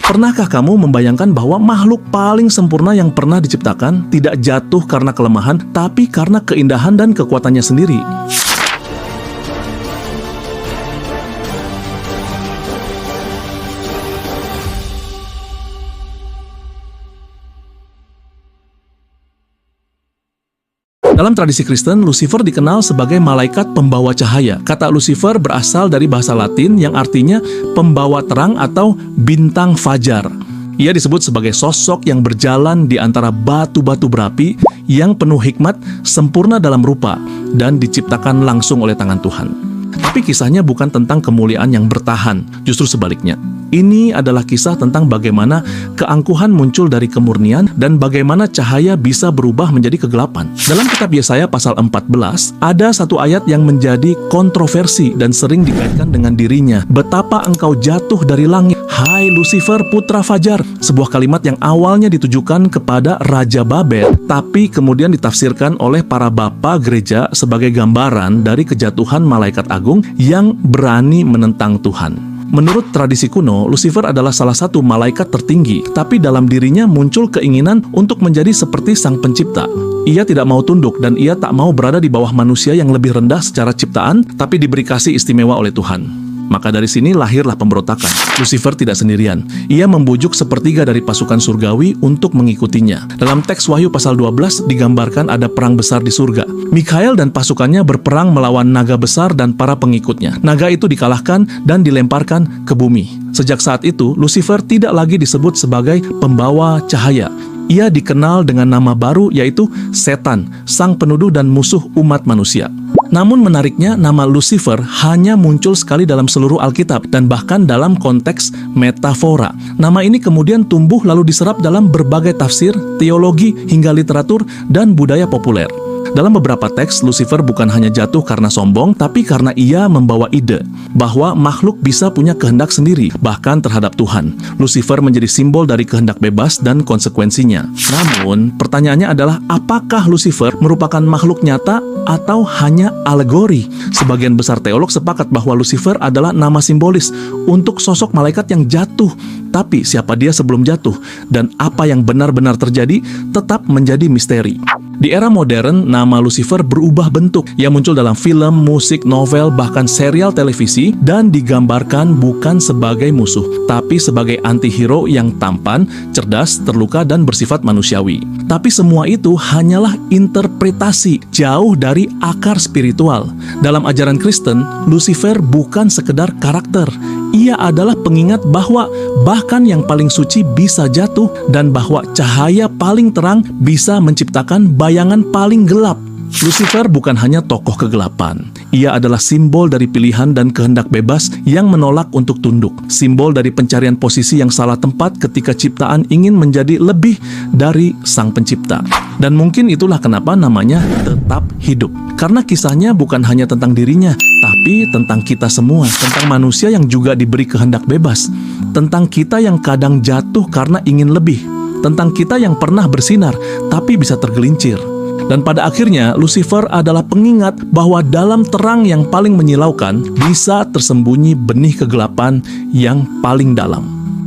Pernahkah kamu membayangkan bahwa makhluk paling sempurna yang pernah diciptakan tidak jatuh karena kelemahan, tapi karena keindahan dan kekuatannya sendiri? Dalam tradisi Kristen, Lucifer dikenal sebagai malaikat pembawa cahaya. Kata Lucifer berasal dari bahasa Latin yang artinya pembawa terang atau bintang fajar. Ia disebut sebagai sosok yang berjalan di antara batu-batu berapi yang penuh hikmat, sempurna dalam rupa, dan diciptakan langsung oleh tangan Tuhan. Tapi kisahnya bukan tentang kemuliaan yang bertahan, justru sebaliknya. Ini adalah kisah tentang bagaimana keangkuhan muncul dari kemurnian dan bagaimana cahaya bisa berubah menjadi kegelapan. Dalam kitab Yesaya pasal 14, ada satu ayat yang menjadi kontroversi dan sering dikaitkan dengan dirinya. Betapa engkau jatuh dari langit, hai Lucifer putra fajar. Sebuah kalimat yang awalnya ditujukan kepada Raja Babel, tapi kemudian ditafsirkan oleh para bapa gereja sebagai gambaran dari kejatuhan malaikat agung yang berani menentang Tuhan. Menurut tradisi kuno, Lucifer adalah salah satu malaikat tertinggi, tapi dalam dirinya muncul keinginan untuk menjadi seperti sang pencipta. Ia tidak mau tunduk dan ia tak mau berada di bawah manusia yang lebih rendah secara ciptaan, tapi diberi kasih istimewa oleh Tuhan. Maka dari sini lahirlah pemberontakan. Lucifer tidak sendirian. Ia membujuk sepertiga dari pasukan surgawi untuk mengikutinya. Dalam teks Wahyu pasal 12 digambarkan ada perang besar di surga. Mikhael dan pasukannya berperang melawan naga besar dan para pengikutnya. Naga itu dikalahkan dan dilemparkan ke bumi. Sejak saat itu, Lucifer tidak lagi disebut sebagai pembawa cahaya. Ia dikenal dengan nama baru, yaitu Setan, sang penuduh dan musuh umat manusia. Namun menariknya, nama Lucifer hanya muncul sekali dalam seluruh Alkitab dan bahkan dalam konteks metafora. Nama ini kemudian tumbuh lalu diserap dalam berbagai tafsir, teologi, hingga literatur dan budaya populer. Dalam beberapa teks, Lucifer bukan hanya jatuh karena sombong, tapi karena ia membawa ide bahwa makhluk bisa punya kehendak sendiri, bahkan terhadap Tuhan. Lucifer menjadi simbol dari kehendak bebas dan konsekuensinya. Namun, pertanyaannya adalah apakah Lucifer merupakan makhluk nyata atau hanya alegori? Sebagian besar teolog sepakat bahwa Lucifer adalah nama simbolis untuk sosok malaikat yang jatuh. Tapi siapa dia sebelum jatuh dan apa yang benar-benar terjadi tetap menjadi misteri. Di era modern, nama Lucifer berubah bentuk. Ia muncul dalam film, musik, novel, bahkan serial televisi dan digambarkan bukan sebagai musuh, tapi sebagai antihero yang tampan, cerdas, terluka, dan bersifat manusiawi. Tapi semua itu hanyalah interpretasi, jauh dari akar spiritual. Dalam ajaran Kristen, Lucifer bukan sekedar karakter. Ia adalah pengingat bahwa bahkan yang paling suci bisa jatuh dan bahwa cahaya paling terang bisa menciptakan bayangan paling gelap. Lucifer bukan hanya tokoh kegelapan. Ia adalah simbol dari pilihan dan kehendak bebas yang menolak untuk tunduk. Simbol dari pencarian posisi yang salah tempat ketika ciptaan ingin menjadi lebih dari sang pencipta. Dan mungkin itulah kenapa namanya tetap hidup. Karena kisahnya bukan hanya tentang dirinya, tapi tentang kita semua. Tentang manusia yang juga diberi kehendak bebas. Tentang kita yang kadang jatuh karena ingin lebih. Tentang kita yang pernah bersinar, tapi bisa tergelincir. Dan pada akhirnya, Lucifer adalah pengingat bahwa dalam terang yang paling menyilaukan bisa tersembunyi benih kegelapan yang paling dalam.